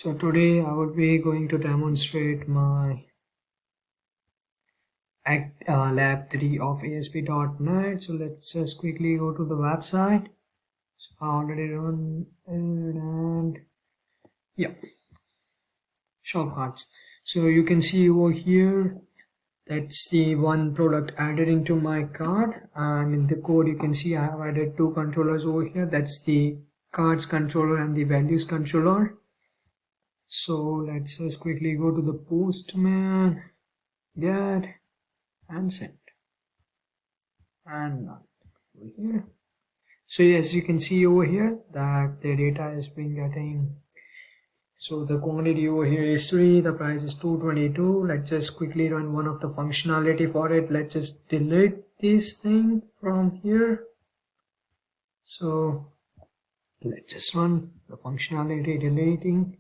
So today I will be going to demonstrate my lab 3 of ASP.NET. So let's just quickly go to the website. So I already run it and yeah, shortcuts. So you can see over here, that's the one product added into my card, and in the code you can see I have added two controllers over here. That's the cards controller and the values controller. So let's just quickly go to the Postman, get and send, and over here. So as you can see over here that the data is being getting. So the quantity over here is 3, the price is 222. Let's just quickly run one of the functionality for it. Let's just delete this thing from here. So let's just run the functionality deleting.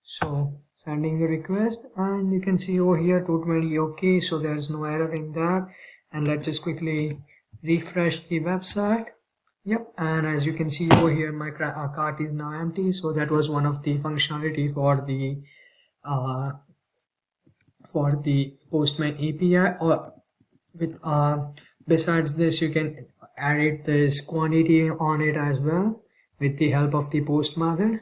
So sending the request, and you can see over here 220. Okay, so there's no error in that. And let's just quickly refresh the website. Yep, and as you can see over here my cart is now empty. So that was one of the functionality for the Postman API. Or with besides this, you can add this quantity on it as well with the help of the post method.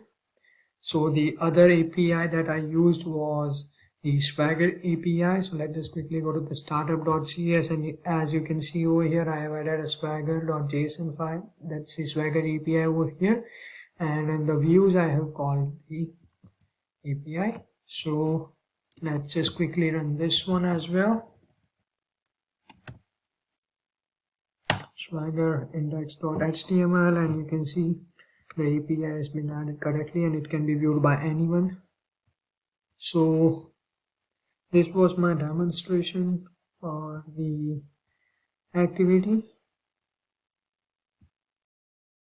So the other API that I used was the Swagger API. So let's just quickly go to the startup.cs, and as you can see over here I have added a swagger.json file. That's the Swagger API over here, and in the views I have called the API. So let's just quickly run this one as well. Swagger index.html, and you can see the API has been added correctly and it can be viewed by anyone. So this was my demonstration for the activity.